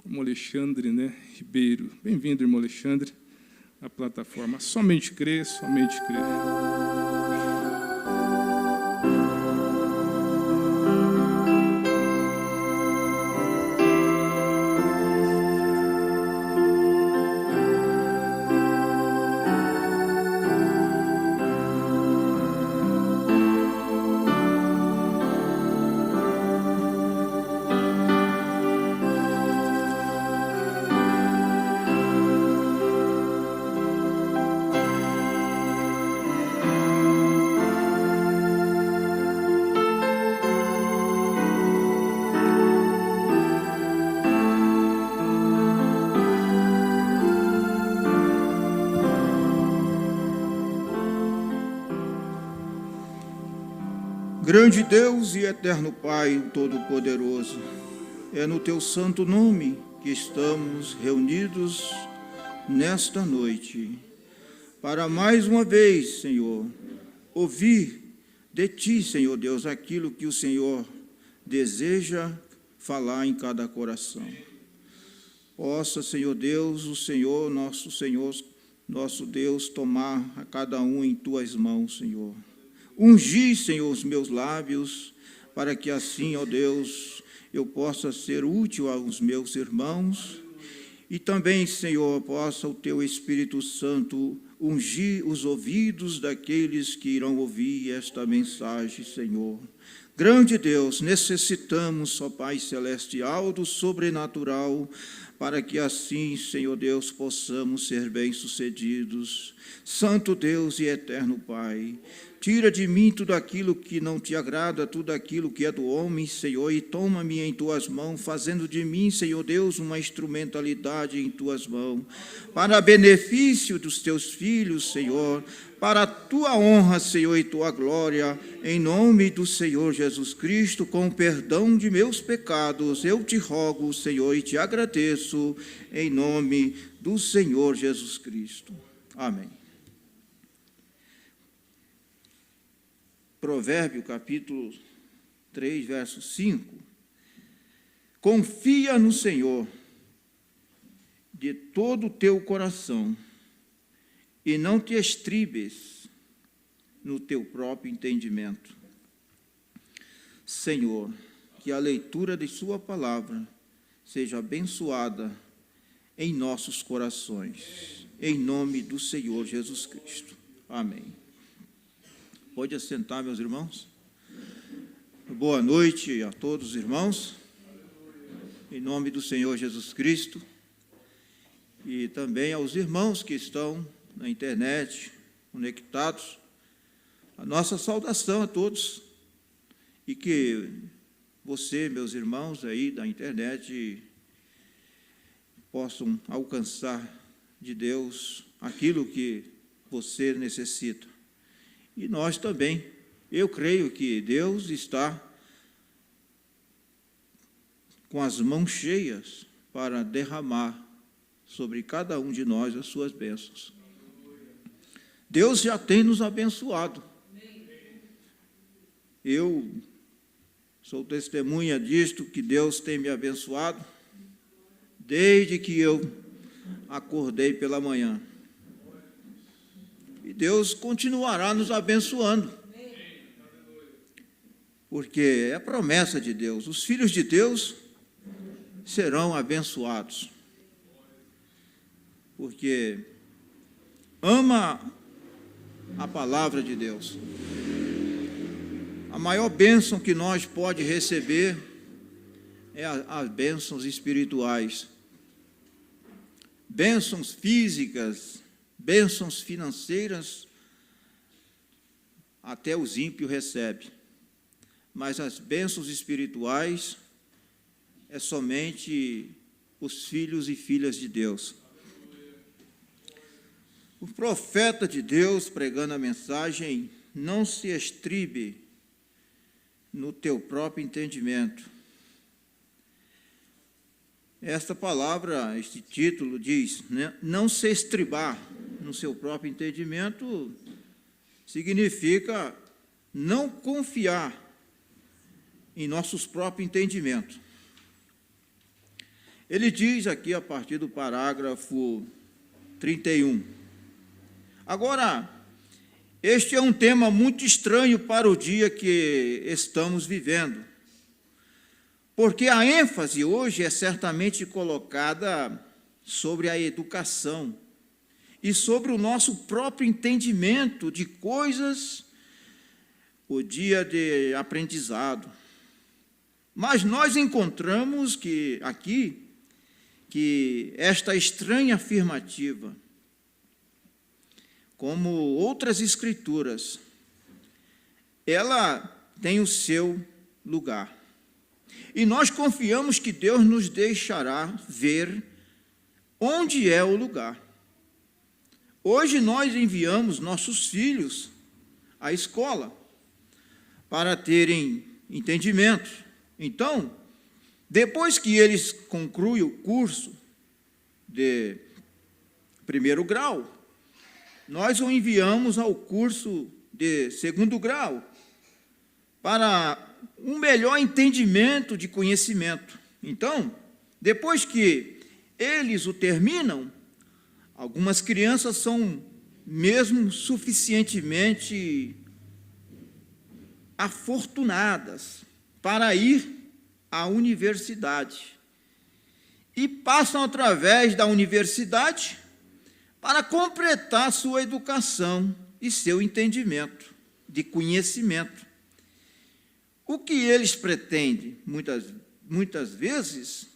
irmão Alexandre, né, Ribeiro. Bem-vindo, irmão Alexandre, à plataforma. Somente crer, somente crer. Grande Deus e eterno Pai Todo-Poderoso, é no Teu santo nome que estamos reunidos nesta noite, para mais uma vez, Senhor, ouvir de Ti, Senhor Deus, aquilo que o Senhor deseja falar em cada coração. Possa, Senhor Deus, o Senhor, nosso Deus, tomar a cada um em Tuas mãos, Senhor. Ungir, Senhor, os meus lábios, para que assim, ó Deus, eu possa ser útil aos meus irmãos e também, Senhor, possa o Teu Espírito Santo ungir os ouvidos daqueles que irão ouvir esta mensagem, Senhor. Grande Deus, necessitamos, ó Pai Celestial, do sobrenatural, para que assim, Senhor Deus, possamos ser bem-sucedidos. Santo Deus e eterno Pai, tira de mim tudo aquilo que não te agrada, tudo aquilo que é do homem, Senhor, e toma-me em Tuas mãos, fazendo de mim, Senhor Deus, uma instrumentalidade em Tuas mãos, para benefício dos Teus filhos, Senhor, para a Tua honra, Senhor, e Tua glória, em nome do Senhor Jesus Cristo, com o perdão de meus pecados, eu te rogo, Senhor, e te agradeço, em nome do Senhor Jesus Cristo. Amém. Provérbio, capítulo 3, verso 5. Confia no Senhor de todo o teu coração e não te estribes no teu próprio entendimento. Senhor, que a leitura de sua palavra seja abençoada em nossos corações, em nome do Senhor Jesus Cristo. Amém. Pode assentar, meus irmãos. Boa noite a todos os irmãos, em nome do Senhor Jesus Cristo, e também aos irmãos que estão na internet, conectados. A nossa saudação a todos, e que você, meus irmãos aí da internet, possam alcançar de Deus aquilo que você necessita. E nós também, eu creio que Deus está com as mãos cheias para derramar sobre cada um de nós as suas bênçãos. Deus já tem nos abençoado. Eu sou testemunha disto, que Deus tem me abençoado desde que eu acordei pela manhã. E Deus continuará nos abençoando, porque é a promessa de Deus. Os filhos de Deus serão abençoados, porque ama a palavra de Deus. A maior bênção que nós pode receber é as bênçãos espirituais, bênçãos físicas, bênçãos financeiras, até os ímpios recebem, mas as bênçãos espirituais é somente os filhos e filhas de Deus. O profeta de Deus, pregando a mensagem, não se estribe no teu próprio entendimento. Esta palavra, este título diz, né, não se estribar no seu próprio entendimento, significa não confiar em nossos próprios entendimentos. Ele diz aqui, a partir do parágrafo 31. Agora, este é um tema muito estranho para o dia que estamos vivendo, porque a ênfase hoje é certamente colocada sobre a educação e sobre o nosso próprio entendimento de coisas, o dia de aprendizado. Mas nós encontramos que esta estranha afirmativa, como outras escrituras, ela tem o seu lugar. E nós confiamos que Deus nos deixará ver onde é o lugar. Hoje nós enviamos nossos filhos à escola para terem entendimento. Então, depois que eles concluem o curso de primeiro grau, nós o enviamos ao curso de segundo grau para um melhor entendimento de conhecimento. Então, depois que eles o terminam, algumas crianças são mesmo suficientemente afortunadas para ir à universidade e passam através da universidade para completar sua educação e seu entendimento de conhecimento. O que eles pretendem, muitas vezes,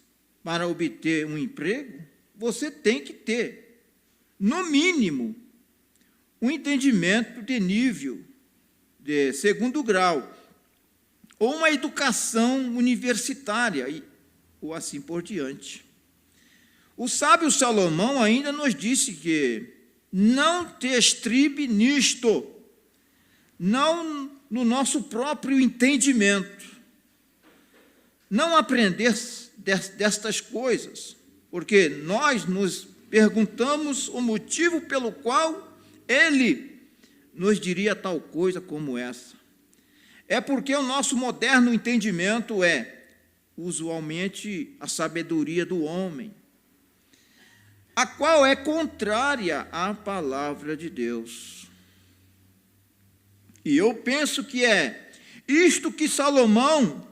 para obter um emprego, você tem que ter, no mínimo, um entendimento de nível de segundo grau, ou uma educação universitária, ou assim por diante. O sábio Salomão ainda nos disse que não te estribe nisto, não no nosso próprio entendimento, não aprender destas coisas, porque nós nos perguntamos o motivo pelo qual ele nos diria tal coisa como essa. É porque o nosso moderno entendimento é, usualmente, a sabedoria do homem, a qual é contrária à palavra de Deus. E eu penso que é isto que Salomão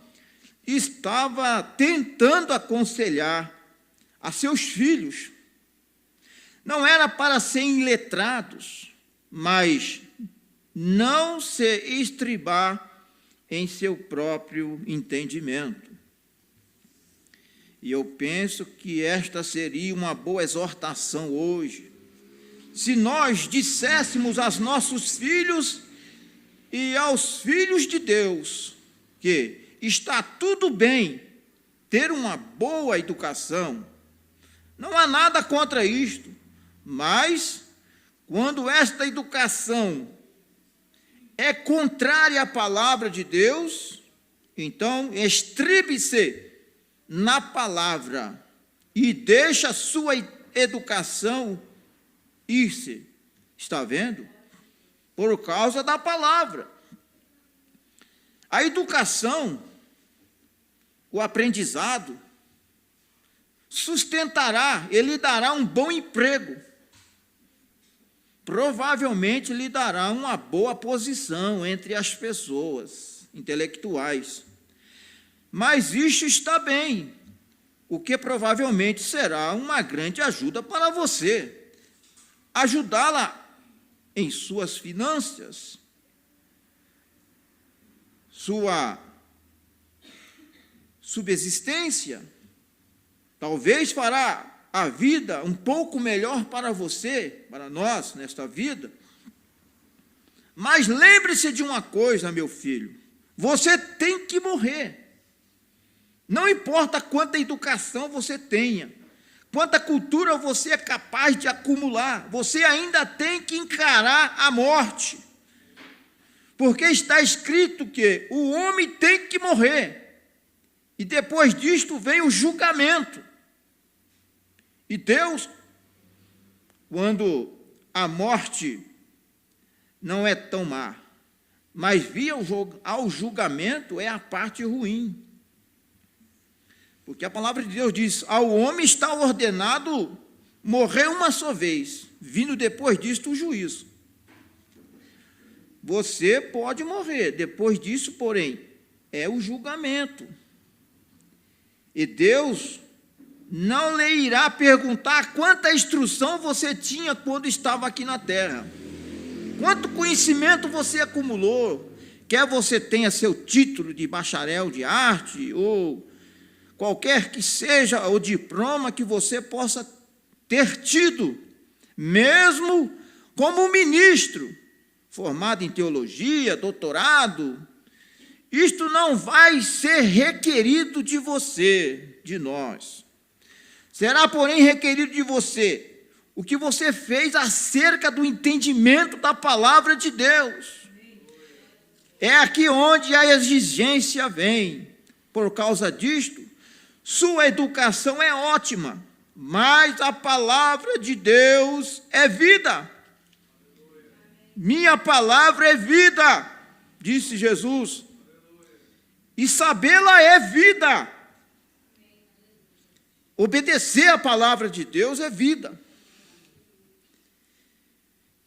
estava tentando aconselhar a seus filhos. Não era para serem iletrados, mas não se estribar em seu próprio entendimento. E eu penso que esta seria uma boa exortação hoje, se nós disséssemos aos nossos filhos e aos filhos de Deus que está tudo bem ter uma boa educação, não há nada contra isto, mas quando esta educação é contrária à palavra de Deus, então estribe-se na palavra e deixa a sua educação ir-se. Está vendo? Por causa da palavra. A educação, o aprendizado, sustentará, ele dará um bom emprego. Provavelmente lhe dará uma boa posição entre as pessoas intelectuais. Mas isto está bem, o que provavelmente será uma grande ajuda para você. Ajudá-la em suas finanças, sua subsistência, talvez fará a vida um pouco melhor para você, para nós, nesta vida. Mas lembre-se de uma coisa, meu filho, você tem que morrer. Não importa quanta educação você tenha, quanta cultura você é capaz de acumular, você ainda tem que encarar a morte. Porque está escrito que o homem tem que morrer. E depois disto vem o julgamento. E Deus, quando a morte não é tão má, mas via ao julgamento é a parte ruim. Porque a palavra de Deus diz: ao homem está ordenado morrer uma só vez, vindo depois disto o juízo. Você pode morrer, depois disso, porém, é o julgamento. E Deus não lhe irá perguntar quanta instrução você tinha quando estava aqui na terra, quanto conhecimento você acumulou, quer você tenha seu título de bacharel de arte, ou qualquer que seja o diploma que você possa ter tido, mesmo como ministro, formado em teologia, doutorado, isto não vai ser requerido de você, de nós. Será, porém, requerido de você o que você fez acerca do entendimento da palavra de Deus. É aqui onde a exigência vem. Por causa disto, sua educação é ótima, mas a palavra de Deus é vida. Minha palavra é vida, disse Jesus, e sabê-la é vida. Obedecer a palavra de Deus é vida.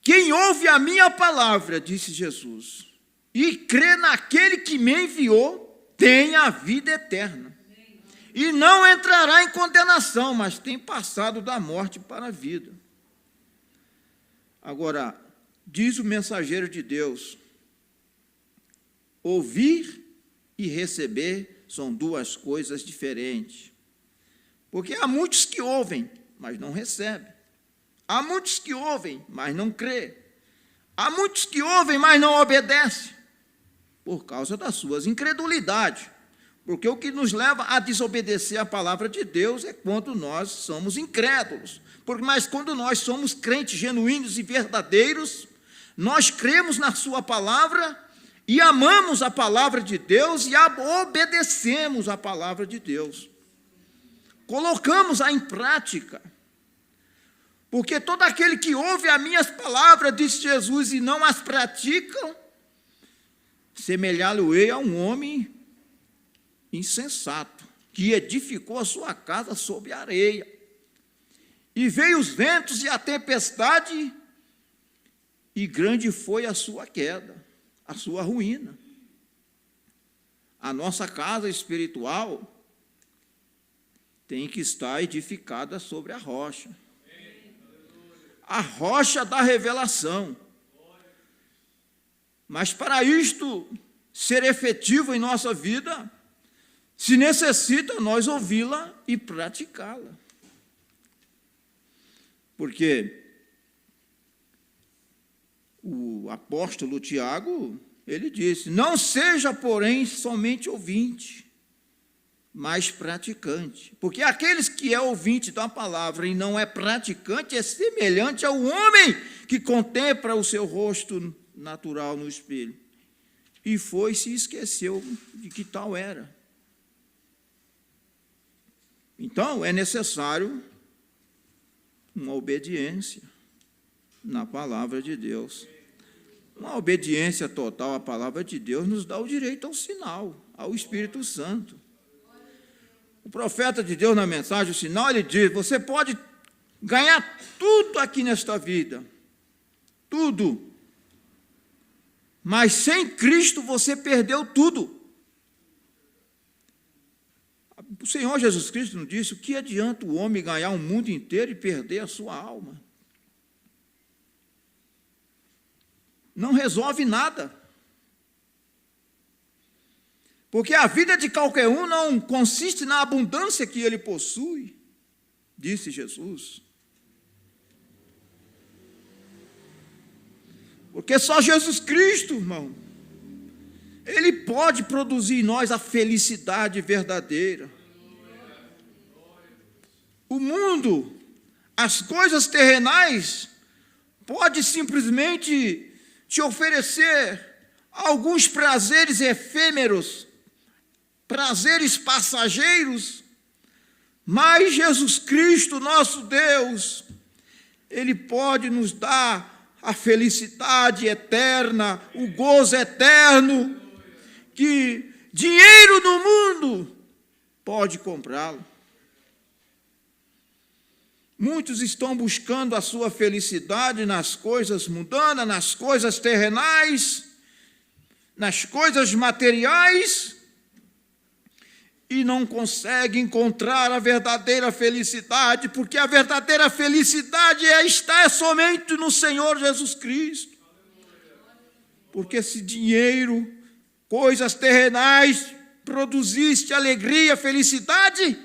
Quem ouve a minha palavra, disse Jesus, e crê naquele que me enviou, tem a vida eterna. E não entrará em condenação, mas tem passado da morte para a vida. Agora, diz o mensageiro de Deus, ouvir e receber são duas coisas diferentes. Porque há muitos que ouvem, mas não recebem. Há muitos que ouvem, mas não crê. Há muitos que ouvem, mas não obedecem, por causa das suas incredulidades. Porque o que nos leva a desobedecer a palavra de Deus é quando nós somos incrédulos. Mas quando nós somos crentes genuínos e verdadeiros, nós cremos na sua palavra e amamos a palavra de Deus e obedecemos a palavra de Deus. Colocamos-a em prática. Porque todo aquele que ouve as minhas palavras, disse Jesus, e não as pratica, semelhá-lo-ei a um homem insensato, que edificou a sua casa sobre a areia. E veio os ventos e a tempestade, e grande foi a sua queda, a sua ruína. A nossa casa espiritual tem que estar edificada sobre a rocha da revelação. Mas para isto ser efetivo em nossa vida, se necessita nós ouvi-la e praticá-la. Porque o apóstolo Tiago, ele disse, não seja, porém, somente ouvinte, mas praticante. Porque aqueles que é ouvinte da palavra e não é praticante, é semelhante ao homem que contempla o seu rosto natural no espelho. E foi e se esqueceu de que tal era. Então, é necessário uma obediência na palavra de Deus. Uma obediência total à palavra de Deus nos dá o direito ao sinal, ao Espírito Santo. O profeta de Deus, na mensagem, o sinal, ele diz, você pode ganhar tudo aqui nesta vida, tudo, mas sem Cristo você perdeu tudo. O Senhor Jesus Cristo nos disse, o que adianta o homem ganhar o mundo inteiro e perder a sua alma? Não resolve nada. Porque a vida de qualquer um não consiste na abundância que ele possui, disse Jesus. Porque só Jesus Cristo, irmão, ele pode produzir em nós a felicidade verdadeira. O mundo, as coisas terrenais, pode simplesmente te oferecer alguns prazeres efêmeros, prazeres passageiros, mas Jesus Cristo, nosso Deus, ele pode nos dar a felicidade eterna, o gozo eterno, que dinheiro no mundo pode comprá-lo. Muitos estão buscando a sua felicidade nas coisas mundanas, nas coisas terrenais, nas coisas materiais, e não conseguem encontrar a verdadeira felicidade, porque a verdadeira felicidade está somente no Senhor Jesus Cristo. Porque se dinheiro, coisas terrenais, produzisse alegria, felicidade,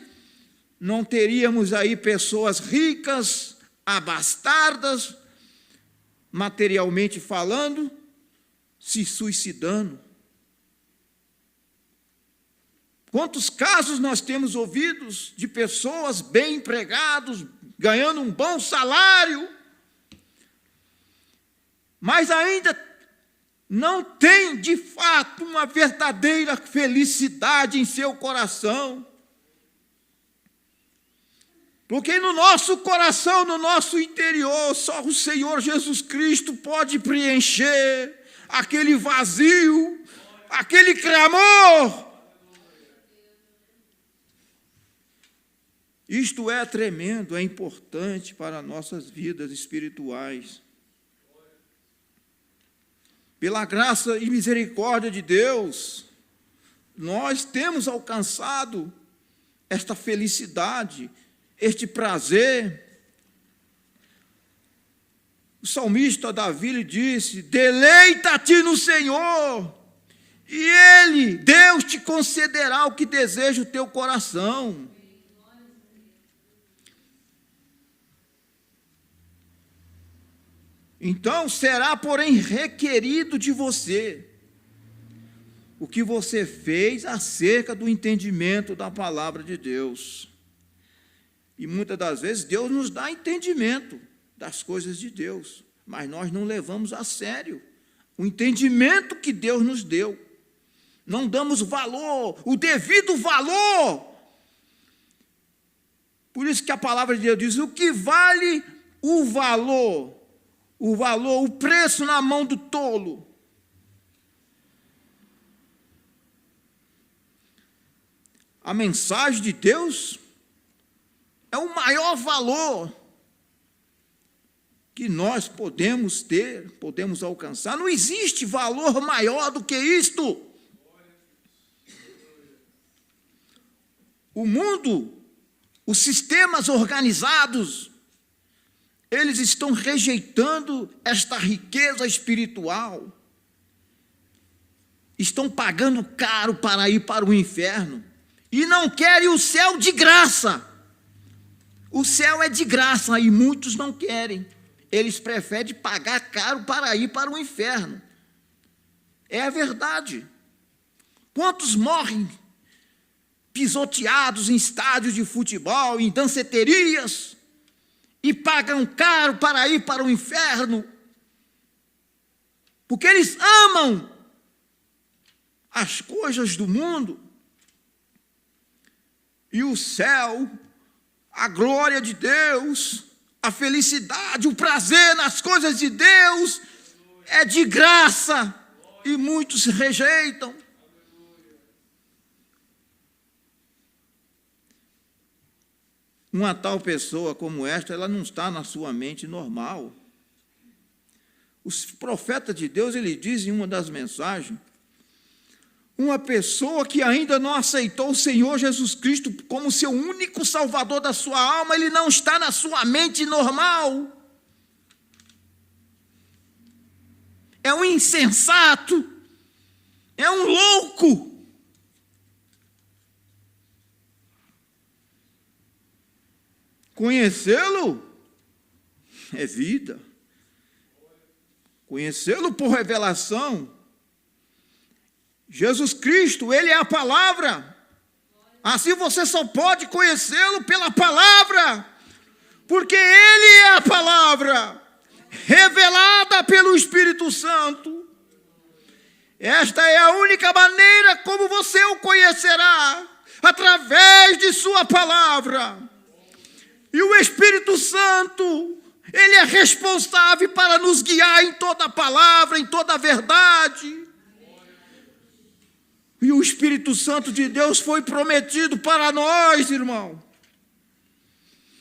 não teríamos aí pessoas ricas, abastadas, materialmente falando, se suicidando. Quantos casos nós temos ouvidos de pessoas bem empregadas, ganhando um bom salário, mas ainda não tem, de fato, uma verdadeira felicidade em seu coração. Porque no nosso coração, no nosso interior, só o Senhor Jesus Cristo pode preencher aquele vazio, aquele clamor. Isto é tremendo, é importante para nossas vidas espirituais. Pela graça e misericórdia de Deus, nós temos alcançado esta felicidade, este prazer. O salmista Davi lhe disse: deleita-te no Senhor, e Ele, Deus, te concederá o que deseja o teu coração. Então será, porém, requerido de você o que você fez acerca do entendimento da palavra de Deus. E muitas das vezes Deus nos dá entendimento das coisas de Deus, mas nós não levamos a sério o entendimento que Deus nos deu. Não damos valor, o devido valor. Por isso que a palavra de Deus diz: o que vale o valor, o preço na mão do tolo. A mensagem de Deus é o maior valor que nós podemos ter, podemos alcançar. Não existe valor maior do que isto. O mundo, os sistemas organizados, eles estão rejeitando esta riqueza espiritual. Estão pagando caro para ir para o inferno. E não querem o céu de graça. O céu é de graça e muitos não querem. Eles preferem pagar caro para ir para o inferno. É a verdade. Quantos morrem pisoteados em estádios de futebol, em danceterias, e pagam caro para ir para o inferno, porque eles amam as coisas do mundo, e o céu, a glória de Deus, a felicidade, o prazer nas coisas de Deus é de graça, e muitos rejeitam. Uma tal pessoa como esta, ela não está na sua mente normal. Os profetas de Deus, ele diz em uma das mensagens, uma pessoa que ainda não aceitou o Senhor Jesus Cristo como seu único salvador da sua alma, ele não está na sua mente normal. É um insensato, é um louco. Conhecê-lo é vida. Conhecê-lo por revelação. Jesus Cristo, Ele é a palavra. Assim você só pode conhecê-lo pela palavra, porque Ele é a palavra, revelada pelo Espírito Santo. Esta é a única maneira como você o conhecerá, através de sua palavra. E o Espírito Santo, Ele é responsável para nos guiar em toda a palavra, em toda a verdade. E o Espírito Santo de Deus foi prometido para nós, irmão.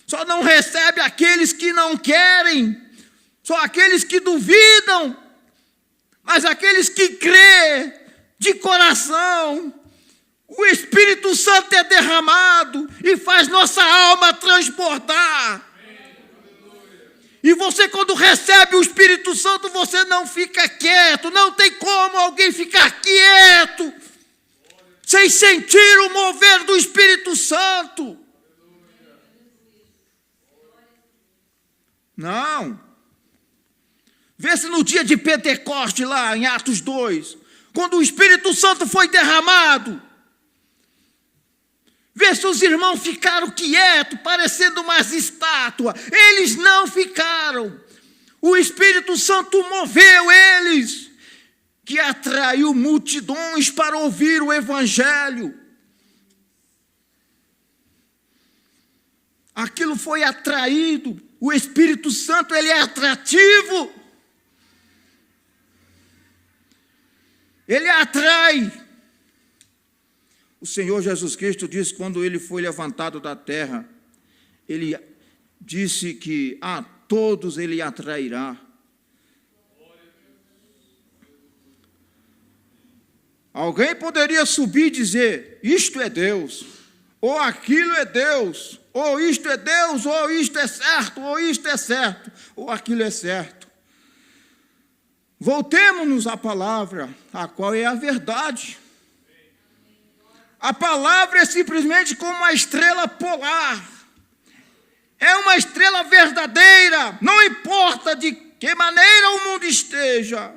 Só não recebe aqueles que não querem, só aqueles que duvidam, mas aqueles que crêem de coração. O Espírito Santo é derramado e faz nossa alma transbordar. E você, quando recebe o Espírito Santo, você não fica quieto. Não tem como alguém ficar quieto sem sentir o mover do Espírito Santo. Não. Vê se no dia de Pentecoste, lá em Atos 2, quando o Espírito Santo foi derramado, vê se os irmãos ficaram quietos, parecendo umas estátuas. Eles não ficaram. O Espírito Santo moveu eles, que atraiu multidões para ouvir o Evangelho. Aquilo foi atraído. O Espírito Santo, ele é atrativo. Ele atrai. O Senhor Jesus Cristo disse, quando ele foi levantado da terra, ele disse que a todos ele atrairá. Alguém poderia subir e dizer, isto é Deus, ou aquilo é Deus, ou isto é Deus, ou isto é certo, ou isto é certo, ou aquilo é certo. Voltemos-nos à palavra, a qual é a verdade. A palavra é simplesmente como uma estrela polar. É uma estrela verdadeira, não importa de que maneira o mundo esteja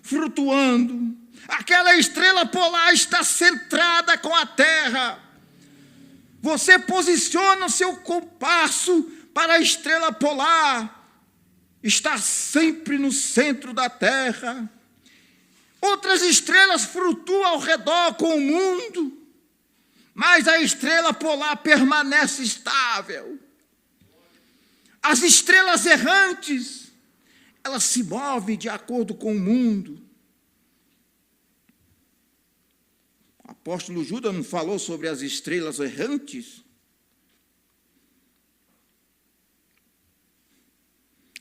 flutuando. Aquela estrela polar está centrada com a terra. Você posiciona o seu compasso para a estrela polar. Está sempre no centro da terra. Outras estrelas flutuam ao redor com o mundo, mas a estrela polar permanece estável. As estrelas errantes, elas se movem de acordo com o mundo. O apóstolo Judas não falou sobre as estrelas errantes?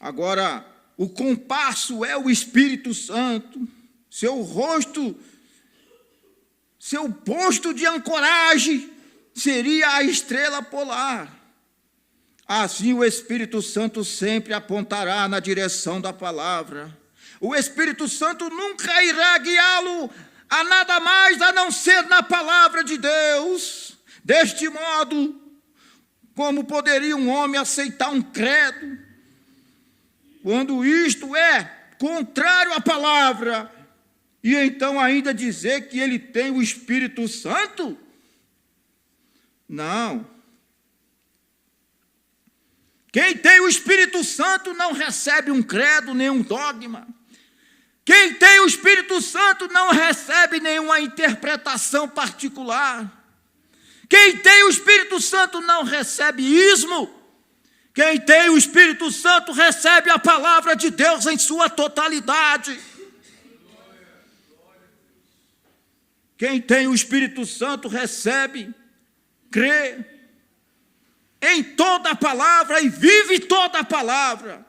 Agora, o compasso é o Espírito Santo. Seu rosto, seu posto de ancoragem seria a estrela polar. Assim o Espírito Santo sempre apontará na direção da palavra. O Espírito Santo nunca irá guiá-lo a nada mais a não ser na palavra de Deus. Deste modo, como poderia um homem aceitar um credo, quando isto é contrário à palavra, e então ainda dizer que ele tem o Espírito Santo? Não. Quem tem o Espírito Santo não recebe um credo, nem um dogma. Quem tem o Espírito Santo não recebe nenhuma interpretação particular. Quem tem o Espírito Santo não recebe ismo. Quem tem o Espírito Santo recebe a palavra de Deus em sua totalidade. Quem tem o Espírito Santo recebe, crê em toda a palavra e vive toda a palavra.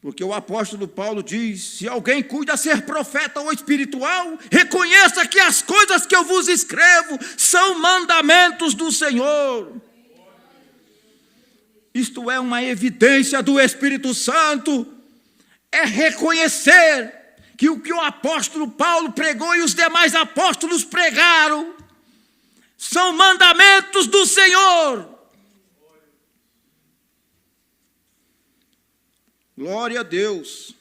Porque o apóstolo Paulo diz, se alguém cuida ser profeta ou espiritual, reconheça que as coisas que eu vos escrevo são mandamentos do Senhor. Isto é uma evidência do Espírito Santo, é reconhecer que o que o apóstolo Paulo pregou e os demais apóstolos pregaram são mandamentos do Senhor. Glória a Deus,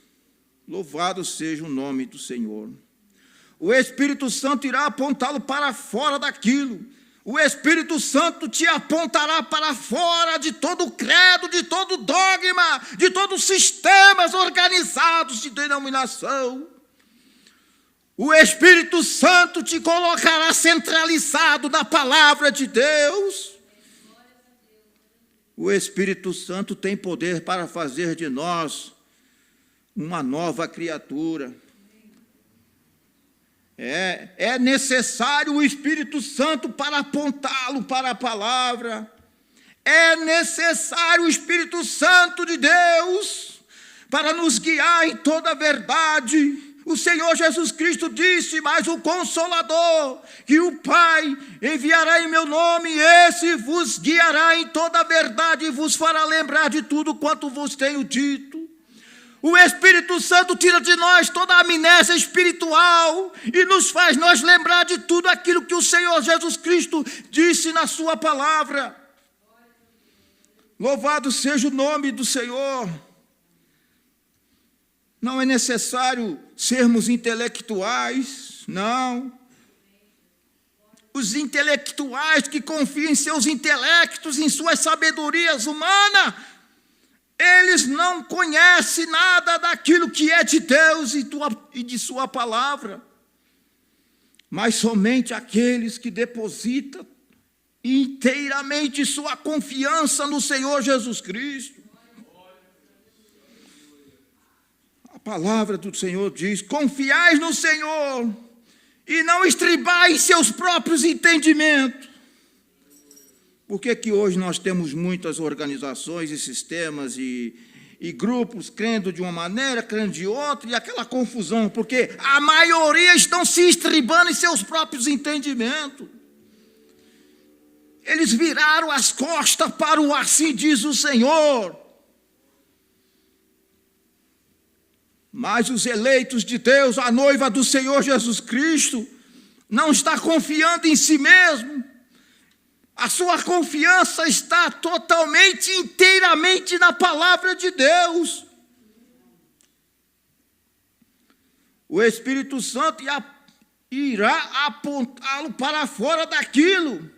louvado seja o nome do Senhor. O Espírito Santo irá apontá-lo para fora daquilo. O Espírito Santo te apontará para fora de todo credo, de todo dogma, de todos os sistemas organizados de denominação. O Espírito Santo te colocará centralizado na palavra de Deus. O Espírito Santo tem poder para fazer de nós uma nova criatura. É necessário o Espírito Santo para apontá-lo para a palavra. É necessário o Espírito Santo de Deus para nos guiar em toda a verdade. O Senhor Jesus Cristo disse: mas o Consolador, que o Pai enviará em meu nome, esse vos guiará em toda a verdade e vos fará lembrar de tudo quanto vos tenho dito. O Espírito Santo tira de nós toda a amnésia espiritual e nos faz nós lembrar de tudo aquilo que o Senhor Jesus Cristo disse na sua palavra. Louvado seja o nome do Senhor. Não é necessário sermos intelectuais, não. Os intelectuais que confiam em seus intelectos, em suas sabedorias humanas, eles não conhecem nada daquilo que é de Deus e de sua palavra. Mas somente aqueles que depositam inteiramente sua confiança no Senhor Jesus Cristo. A palavra do Senhor diz: confiais no Senhor e não estribai em seus próprios entendimentos. Por que hoje nós temos muitas organizações e sistemas e grupos crendo de uma maneira, crendo de outra, e aquela confusão? Porque a maioria estão se estribando em seus próprios entendimentos. Eles viraram as costas para o assim diz o Senhor. Mas os eleitos de Deus, a noiva do Senhor Jesus Cristo, não está confiando em si mesmo. A sua confiança está totalmente, inteiramente na palavra de Deus. O Espírito Santo irá apontá-lo para fora daquilo.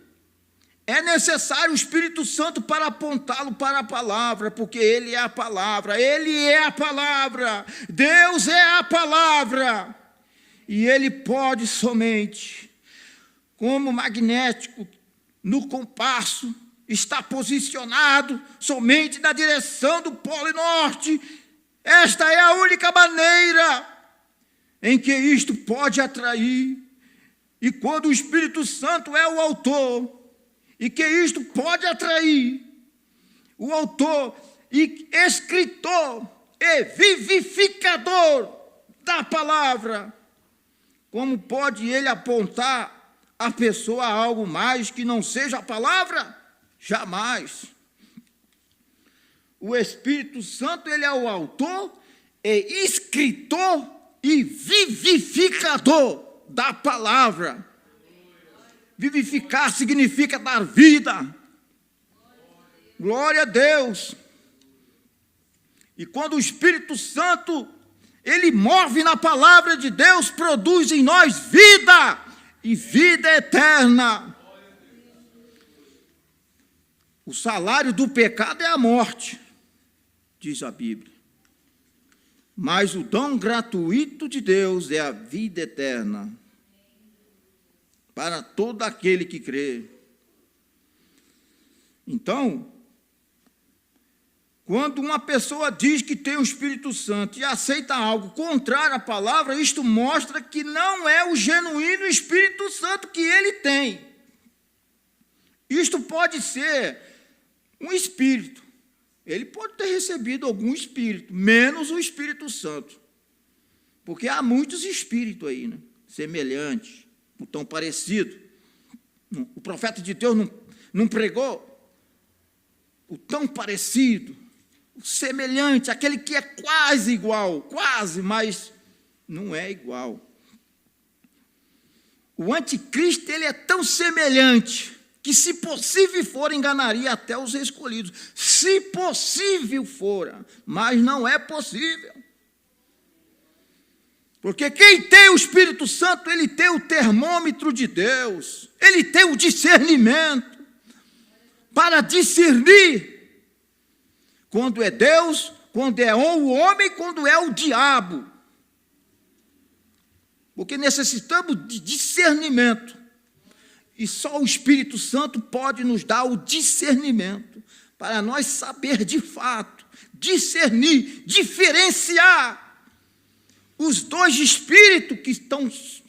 É necessário o Espírito Santo para apontá-lo para a palavra, porque Ele é a palavra, Ele é a palavra, Deus é a palavra. E Ele pode somente, como magnético, no compasso, está posicionado somente na direção do Polo Norte. Esta é a única maneira em que isto pode atrair. E quando o Espírito Santo é o autor, e que isto pode atrair, o autor e escritor e vivificador da palavra, como pode ele apontar a pessoa a algo mais que não seja a palavra? Jamais. O Espírito Santo, ele é o autor e escritor e vivificador da palavra. Vivificar significa dar vida. Glória a Deus. E quando o Espírito Santo, ele move na palavra de Deus, produz em nós vida e vida eterna. O salário do pecado é a morte, diz a Bíblia. Mas o dom gratuito de Deus é a vida eterna para todo aquele que crê. Então, quando uma pessoa diz que tem o Espírito Santo e aceita algo contrário à palavra, isto mostra que não é o genuíno Espírito Santo que ele tem. Isto pode ser um espírito. Ele pode ter recebido algum espírito, menos o Espírito Santo. Porque há muitos espíritos aí, né? Semelhantes, tão parecido. O profeta de Deus não pregou o tão parecido, o semelhante, aquele que é quase igual, quase, mas não é igual. O anticristo, ele é tão semelhante que, se possível for, enganaria até os escolhidos. Se possível fora, mas não é possível. Porque quem tem o Espírito Santo, ele tem o termômetro de Deus, ele tem o discernimento para discernir quando é Deus, quando é o homem, quando é o diabo. Porque necessitamos de discernimento. E só o Espírito Santo pode nos dar o discernimento para nós saber de fato, discernir, diferenciar os dois espíritos que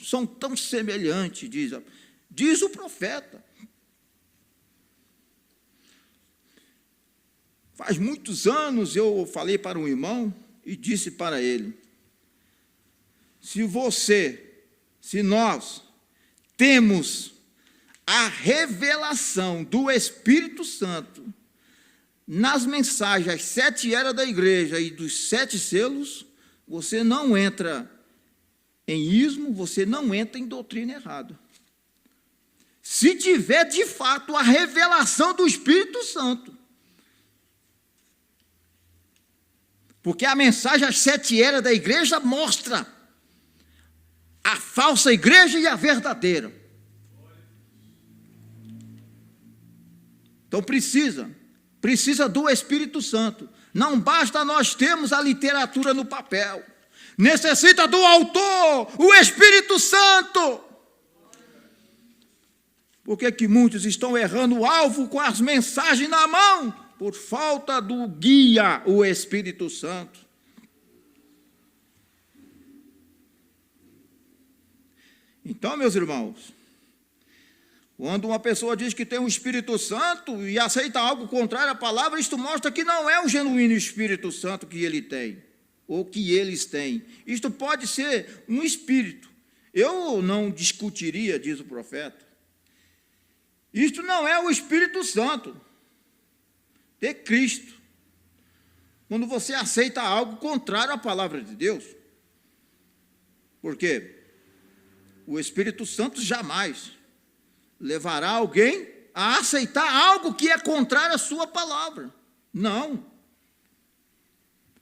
são tão semelhantes, diz o profeta. Faz muitos anos eu falei para um irmão e disse para ele: se nós temos a revelação do Espírito Santo nas mensagens, as 7 eras da igreja e dos 7 selos, você não entra em ismo, você não entra em doutrina errada. Se tiver, de fato, a revelação do Espírito Santo. Porque a mensagem, as 7 eras da igreja, mostra a falsa igreja e a verdadeira. Então precisa do Espírito Santo. Não basta nós termos a literatura no papel. Necessita do autor, o Espírito Santo. Por que muitos estão errando o alvo com as mensagens na mão? Por falta do guia, o Espírito Santo. Então, meus irmãos, quando uma pessoa diz que tem um Espírito Santo e aceita algo contrário à palavra, isto mostra que não é o genuíno Espírito Santo que ele tem, ou que eles têm. Isto pode ser um espírito. Eu não discutiria, diz o profeta. Isto não é o Espírito Santo de Cristo. Quando você aceita algo contrário à palavra de Deus. Por quê? O Espírito Santo jamais levará alguém a aceitar algo que é contrário à sua palavra. Não.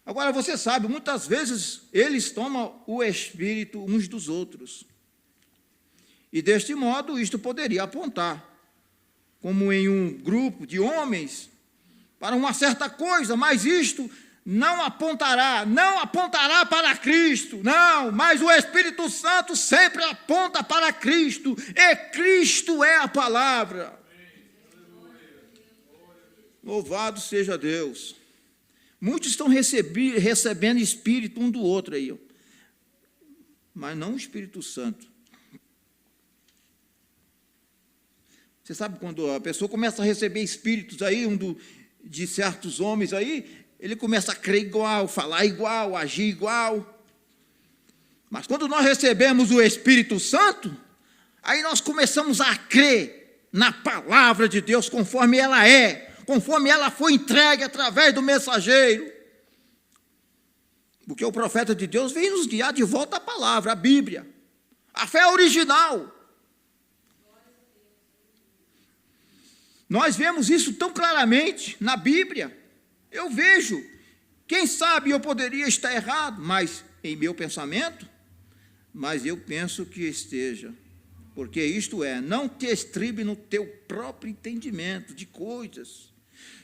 Agora, você sabe, muitas vezes eles tomam o Espírito uns dos outros. E deste modo, isto poderia apontar, como em um grupo de homens, para uma certa coisa, mas isto não apontará para Cristo, não, mas o Espírito Santo sempre aponta para Cristo, e Cristo é a palavra. Louvado seja Deus. Muitos estão recebendo Espírito um do outro aí, mas não o Espírito Santo. Você sabe quando a pessoa começa a receber Espíritos aí, de certos homens aí, ele começa a crer igual, falar igual, agir igual. Mas quando nós recebemos o Espírito Santo, aí nós começamos a crer na palavra de Deus conforme ela é, conforme ela foi entregue através do mensageiro. Porque o profeta de Deus vem nos guiar de volta à palavra, à Bíblia, a fé original. Nós vemos isso tão claramente na Bíblia. Eu vejo, quem sabe eu poderia estar errado, mas em meu pensamento, mas eu penso que esteja, porque isto é, não te estribe no teu próprio entendimento de coisas.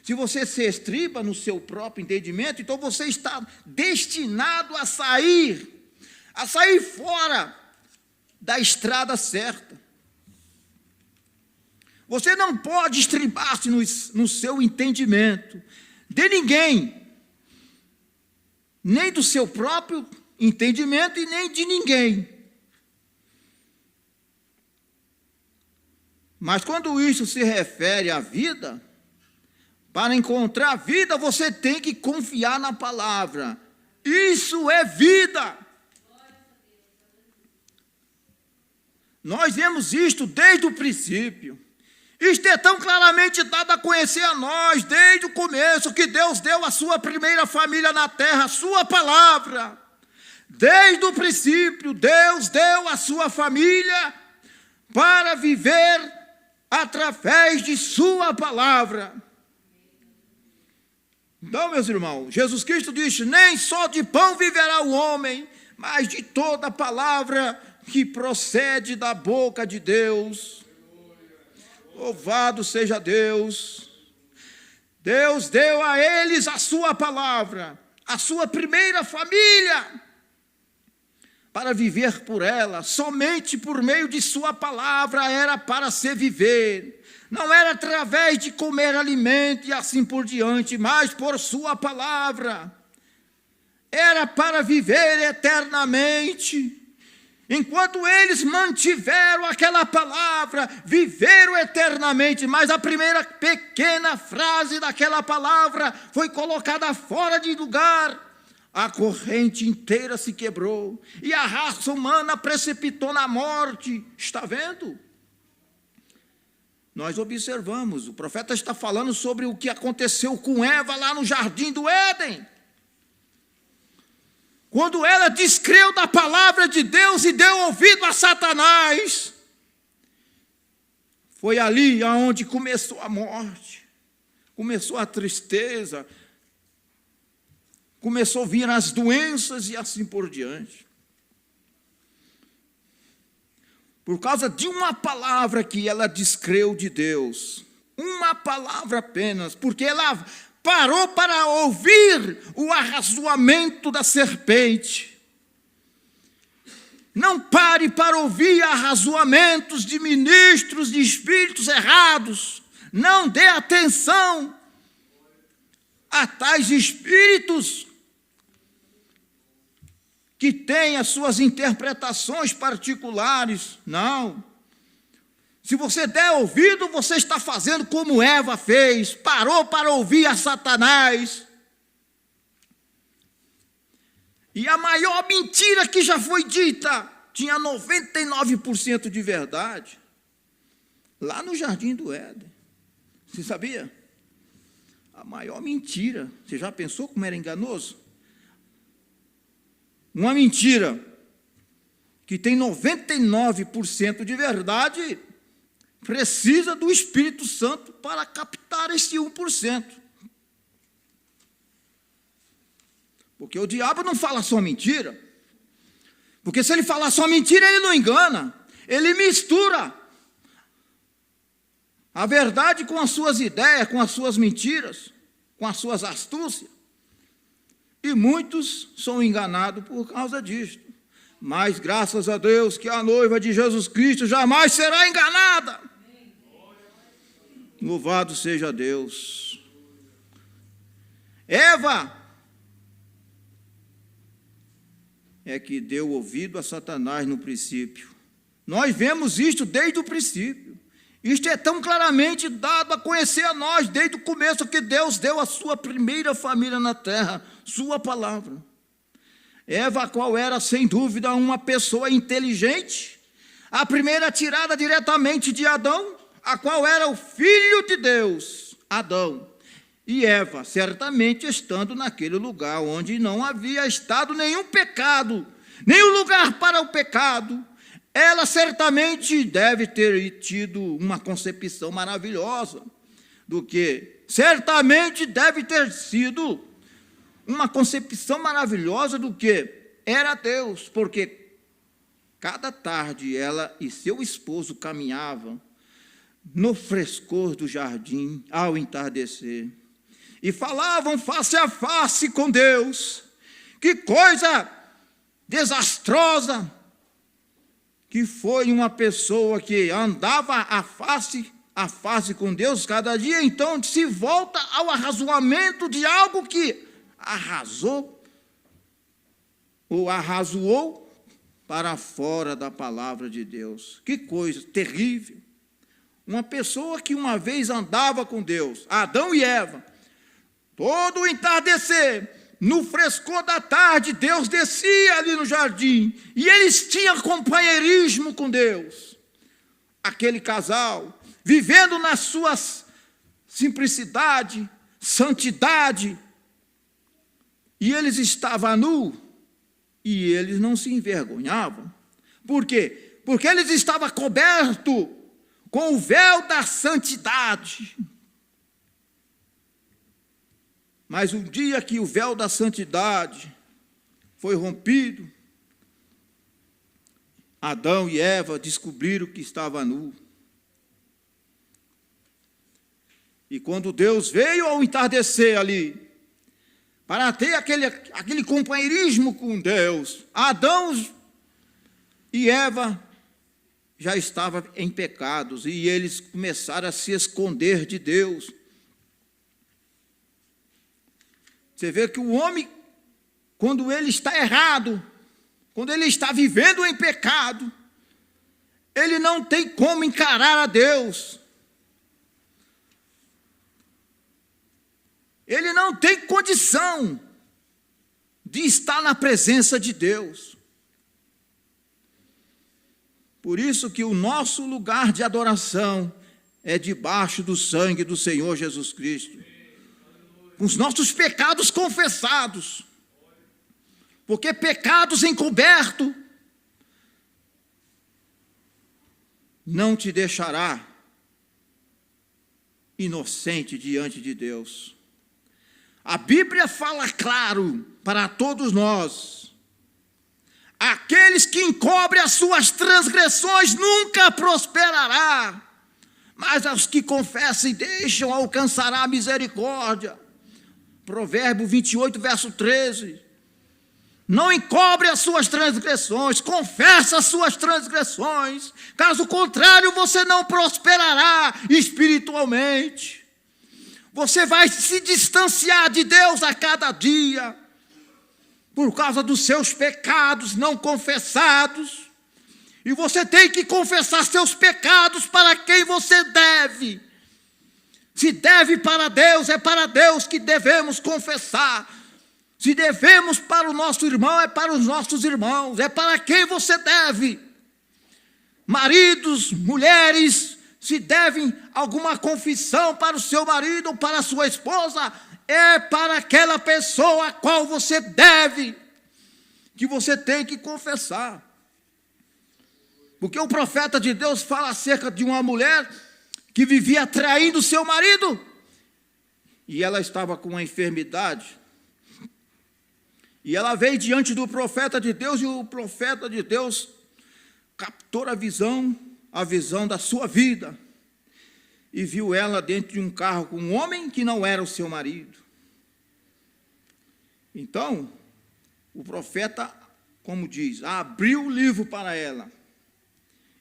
Se você se estriba no seu próprio entendimento, então você está destinado a sair fora da estrada certa. Você não pode estribar-se no seu entendimento de ninguém, nem do seu próprio entendimento e nem de ninguém. Mas quando isso se refere à vida, para encontrar vida, você tem que confiar na palavra. Isso é vida. Nós vemos isto desde o princípio. Isto é tão claramente dado a conhecer a nós, desde o começo, que Deus deu a sua primeira família na terra, a sua palavra. Desde o princípio, Deus deu a sua família para viver através de sua palavra. Então, meus irmãos, Jesus Cristo disse: nem só de pão viverá o homem, mas de toda a palavra que procede da boca de Deus. Louvado seja Deus. Deus deu a eles a sua palavra, a sua primeira família, para viver por ela. Somente por meio de sua palavra era para se viver. Não era através de comer alimento e assim por diante, mas por sua palavra. era para viver eternamente. Enquanto eles mantiveram aquela palavra, viveram eternamente, mas a primeira pequena frase daquela palavra foi colocada fora de lugar, a corrente inteira se quebrou e a raça humana precipitou na morte. Está vendo? Nós observamos, o profeta está falando sobre o que aconteceu com Eva lá no jardim do Éden. Quando ela descreu da palavra de Deus e deu ouvido a Satanás, foi ali aonde começou a morte, começou a tristeza, começou a vir as doenças e assim por diante. Por causa de uma palavra que ela descreu de Deus, uma palavra apenas, porque ela parou para ouvir o arrazoamento da serpente. Não pare para ouvir arrazoamentos de ministros, de espíritos errados. Não dê atenção a tais espíritos que têm as suas interpretações particulares. Não. Se você der ouvido, você está fazendo como Eva fez, parou para ouvir a Satanás. E a maior mentira que já foi dita, tinha 99% de verdade, lá no jardim do Éden. Você sabia? A maior mentira, você já pensou como era enganoso? Uma mentira que tem 99% de verdade, precisa do Espírito Santo para captar esse 1%. Porque o diabo não fala só mentira. Porque se ele falar só mentira, ele não engana. Ele mistura a verdade com as suas ideias, com as suas mentiras, com as suas astúcias. E muitos são enganados por causa disto. Mas graças a Deus que a noiva de Jesus Cristo jamais será enganada. Louvado seja Deus. Eva é que deu ouvido a Satanás no princípio. Nós vemos isto desde o princípio. Isto é tão claramente dado a conhecer a nós desde o começo que Deus deu a sua primeira família na terra, sua palavra. Eva, qual era sem dúvida uma pessoa inteligente, a primeira tirada diretamente de Adão, a qual era o filho de Deus, Adão. E Eva, certamente estando naquele lugar onde não havia estado nenhum pecado, nenhum lugar para o pecado, ela certamente deve ter tido uma concepção maravilhosa, do que certamente deve ter sido uma concepção maravilhosa do que era Deus, porque cada tarde ela e seu esposo caminhavam no frescor do jardim ao entardecer e falavam face a face com Deus. Que coisa desastrosa que foi uma pessoa que andava a face com Deus cada dia, então se volta ao arrazoamento de algo que arrasou ou arrazoou para fora da palavra de Deus. Que coisa terrível. Uma pessoa que uma vez andava com Deus, Adão e Eva, todo o entardecer, no frescor da tarde, Deus descia ali no jardim, e eles tinham companheirismo com Deus. Aquele casal, vivendo na sua simplicidade, santidade, e eles estavam nus, e eles não se envergonhavam. Por quê? Porque eles estavam cobertos com o véu da santidade. Mas um dia que o véu da santidade foi rompido, Adão e Eva descobriram que estava nu. E quando Deus veio ao entardecer ali, para ter aquele companheirismo com Deus, Adão e Eva já estavam em pecados, e eles começaram a se esconder de Deus. Você vê que o homem quando ele está errado, quando ele está vivendo em pecado, ele não tem como encarar a Deus. Ele não tem condição de estar na presença de Deus. Por isso que o nosso lugar de adoração é debaixo do sangue do Senhor Jesus Cristo. Os nossos pecados confessados. Porque pecados encobertos não te deixará inocente diante de Deus. A Bíblia fala claro para todos nós: aqueles que encobrem as suas transgressões nunca prosperará, mas os que confessam e deixam alcançará a misericórdia. Provérbio 28, verso 13. Não encobre as suas transgressões, confessa as suas transgressões, caso contrário você não prosperará espiritualmente. Você vai se distanciar de Deus a cada dia, por causa dos seus pecados não confessados. E você tem que confessar seus pecados para quem você deve. Se deve para Deus, é para Deus que devemos confessar. Se devemos para o nosso irmão, é para os nossos irmãos, é para quem você deve. Maridos, mulheres, se devem alguma confissão para o seu marido ou para a sua esposa, é para aquela pessoa a qual você deve, que você tem que confessar. Porque o profeta de Deus fala acerca de uma mulher que vivia traindo seu marido, e ela estava com uma enfermidade. E ela veio diante do profeta de Deus, e o profeta de Deus captou a visão da sua vida, e viu ela dentro de um carro com um homem que não era o seu marido. Então, o profeta, como diz, abriu o livro para ela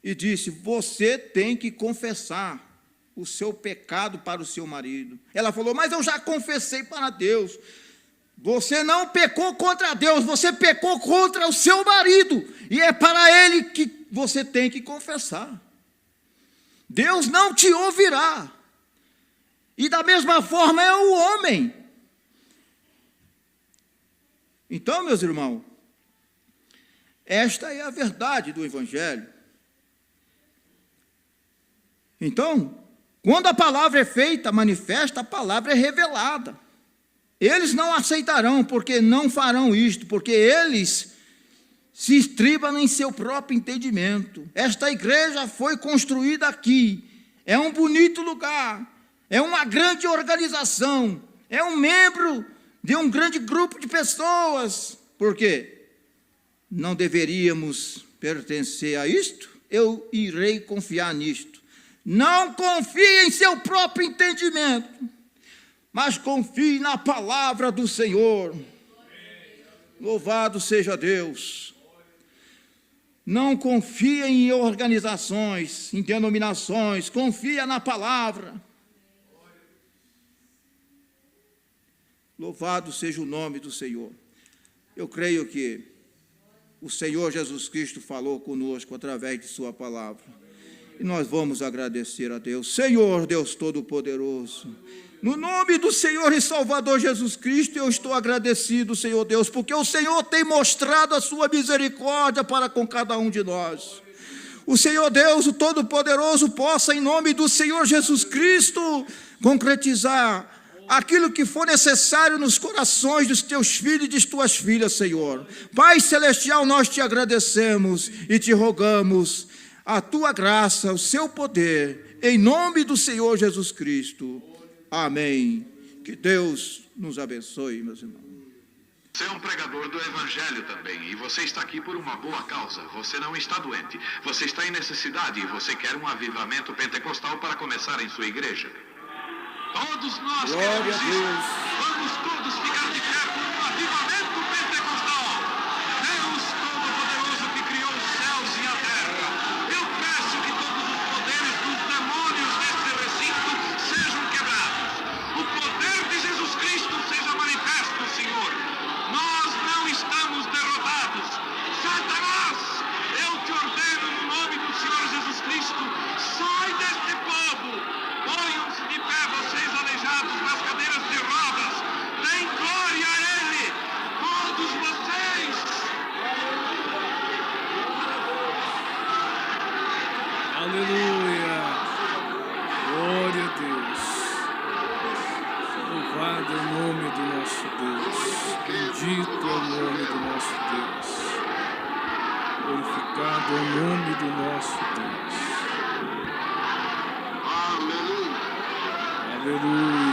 e disse: você tem que confessar o seu pecado para o seu marido. Ela falou: mas eu já confessei para Deus. Você não pecou contra Deus, você pecou contra o seu marido, e é para ele que você tem que confessar. Deus não te ouvirá. E da mesma forma é o homem. Então, meus irmãos, esta é a verdade do Evangelho. Então, quando a palavra é feita, manifesta, a palavra é revelada. Eles não aceitarão, porque não farão isto, porque eles se estribam em seu próprio entendimento. Esta igreja foi construída aqui, é um bonito lugar, é uma grande organização, é um membro de um grande grupo de pessoas. Por quê? Não deveríamos pertencer a isto? Eu irei confiar nisto. Não confie em seu próprio entendimento, mas confie na palavra do Senhor. Louvado seja Deus. Não confie em organizações, em denominações, confia na palavra. Louvado seja o nome do Senhor. Eu creio que o Senhor Jesus Cristo falou conosco através de sua palavra. E nós vamos agradecer a Deus. Senhor, Deus Todo-Poderoso, no nome do Senhor e Salvador Jesus Cristo, eu estou agradecido, Senhor Deus, porque o Senhor tem mostrado a sua misericórdia para com cada um de nós. O Senhor Deus, o Todo-Poderoso, possa, em nome do Senhor Jesus Cristo, concretizar aquilo que for necessário nos corações dos teus filhos e de tuas filhas, Senhor. Pai Celestial, nós te agradecemos e te rogamos a tua graça, o seu poder, em nome do Senhor Jesus Cristo. Amém. Que Deus nos abençoe, meus irmãos. Você é um pregador do Evangelho também, e você está aqui por uma boa causa. Você não está doente, você está em necessidade e você quer um avivamento pentecostal para começar em sua igreja. Todos nós queremos isso. Vamos todos ficar de pé por um avivamento pentecostal. Deus Todo-Poderoso que criou os céus e a terra. Eu peço que todos os poderes dos demônios neste recinto sejam quebrados. O poder de Jesus Cristo seja manifesto, Senhor. Nós não Aleluia. Glória a Deus. Louvado é o nome do nosso Deus. Bendito é o nome do nosso Deus. Glorificado é o nome do nosso Deus. Aleluia.